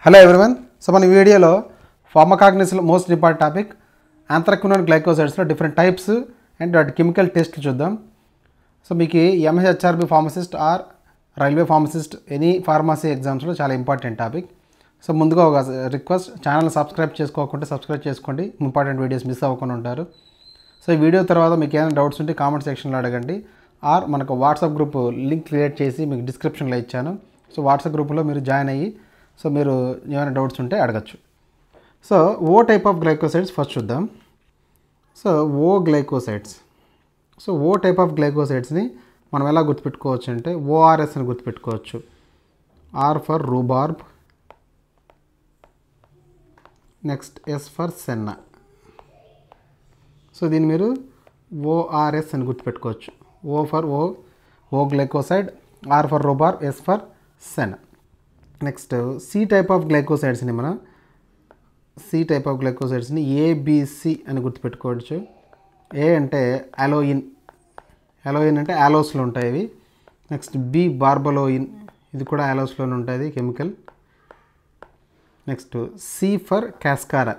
Hello everyone. So మన వీడియోలో ఫార్మకాగ్నోసిస్లో మోస్ట్ ఇంపార్టెంట్ టాపిక్ ఆంథ్రాక్వినోన్ గ్లైకోసైడ్స్లో డిఫరెంట్ టైప్స్ అండ్ వాటి కెమికల్ టెస్ట్లు చూద్దాం. సో మీకు MHRB pharmacist or railway pharmacist any pharmacy ఎగ్జామ్స్లో చాలా ఇంపార్టెంట్ టాపిక్. సో ముందుగా ఒక రిక్వెస్ట్, ఛానల్ సబ్స్క్రైబ్ చేసుకోకుండా సబ్స్క్రైబ్ చేసుకోండి, ఇంపార్టెంట్ వీడియోస్ మిస్ అవ్వకుండా ఉంటారు. సో ఈ వీడియో తర్వాత మీకు ఏమైనా డౌట్స్ ఉంటే కామెంట్ సెక్షన్లో అడగండి, ఆర్ మనకు వాట్సాప్ గ్రూప్ లింక్ క్రియేట్ చేసి మీకు డిస్క్రిప్షన్లో ఇచ్చాను. సో వాట్సాప్ గ్రూప్లో మీరు జాయిన్ అయ్యి సో మీరు ఏమైనా డౌట్స్ ఉంటే అడగచ్చు. So O type of glycosides first చూద్దాం. So O glycosides. So O type of గ్లైకోసైడ్స్ని మనం ఎలా గుర్తుపెట్టుకోవచ్చు అంటే ఓఆర్ఎస్ అని గుర్తుపెట్టుకోవచ్చు. R for rhubarb, next S for senna. So దీన్ని మీరు ఓఆర్ఎస్ అని గుర్తుపెట్టుకోవచ్చు. O for O glycoside, R for rhubarb, S for senna. Next C type of గ్లైకోసైడ్స్ని మనం ఏబిసి అని గుర్తుపెట్టుకోవచ్చు. ఏ అంటే అలోయిన్, అలోయిన్ అంటే ఆలోస్లో ఉంటాయి ఇవి. నెక్స్ట్ బి బార్బలోయిన్, ఇది కూడా ఆలోస్లోనే ఉంటుంది chemical. Next C for cascara.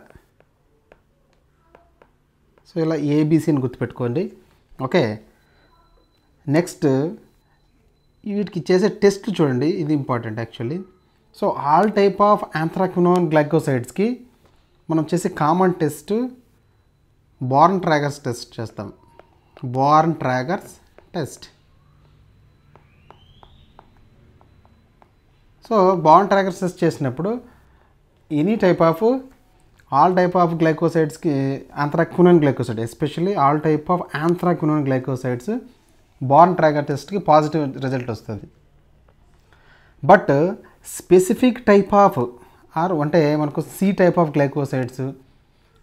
So ఇలా ఏబిసిని గుర్తుపెట్టుకోండి. ఓకే, నెక్స్ట్ వీటికి చేసే టెస్ట్ చూడండి, ఇది important actually. So all type of anthraquinone గ్లైకోసైడ్స్కి మనం చేసే common test Borntrager's test చేస్తాం. Borntrager's test. So Borntrager's test చేసినప్పుడు any type of all type of గ్లైకోసైడ్స్కి anthraquinone glycoside, especially all type of anthraquinone glycosides Borntrager టెస్ట్కి positive result వస్తుంది. But specific type of R అంటే మనకు C type of glycosides,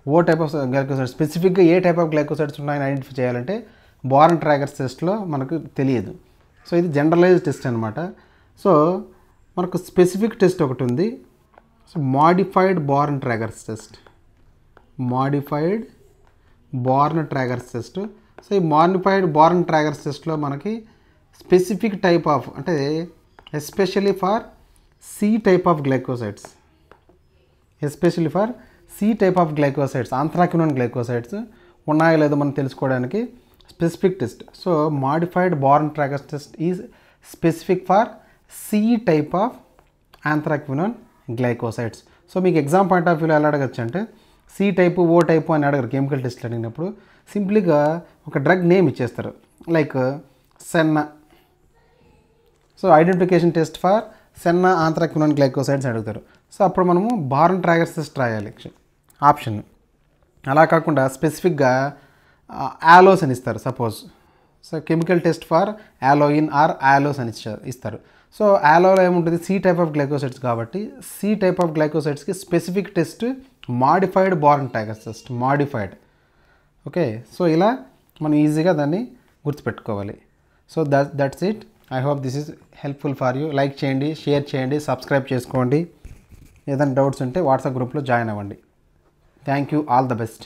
O type of glycosides, స్పెసిఫిక్గా ఏ type of glycosides ఉన్నాయని identify చేయాలంటే Borntrager's టెస్ట్లో మనకు తెలియదు. సో ఇది జనరలైజ్డ్ టెస్ట్ అనమాట. సో మనకు స్పెసిఫిక్ టెస్ట్ ఒకటి ఉంది. So modified Borntrager's test, modified Borntrager's test. So ఈ మాడిఫైడ్ బార్న్ ట్రాగర్స్ టెస్ట్లో మనకి స్పెసిఫిక్ టైప్ ఆఫ్ అంటే especially for C type of glycosides, especially for C type of glycosides, anthraquinone glycosides ఉన్నాయో లేదో మనం తెలుసుకోవడానికి specific test. So modified Borntrager's test is specific for C type of anthraquinone glycosides. So మీకు exam point of వ్యూలో ఎలా అడగచ్చు అంటే C type, ఓ type అని అడగరు కెమికల్ టెస్ట్లు అడిగినప్పుడు. సింప్లీగా ఒక డ్రగ్ నేమ్ ఇచ్చేస్తారు, like senna. So identification test for senna anthraquinone glycosides అడుగుతారు. సో అప్పుడు మనము బార్న్ ట్రాగర్స్ టెస్ట్ రాయాలి ఆప్షన్. అలా కాకుండా స్పెసిఫిక్గా ఆలోస్ అని ఇస్తారు suppose. So chemical test for aloin or aloes అని ఇస్తారు. సో ఆలోలో ఏముంటుంది, సి టైప్ ఆఫ్ గ్లైకోసైడ్స్ కాబట్టి సి టైప్ ఆఫ్ గ్లైకోసైడ్స్కి specific test modified Borntrager's test, modified. Okay, so ఇలా మనం ఈజీగా దాన్ని గుర్తుపెట్టుకోవాలి. So that's it. I hope this is helpful for you. Like చేయండి, షేర్ చేయండి, సబ్స్క్రైబ్ చేసుకోండి. ఏదైనా డౌట్స్ ఉంటే వాట్సాప్ గ్రూప్లో జాయిన్ అవ్వండి. Thank you, all the best.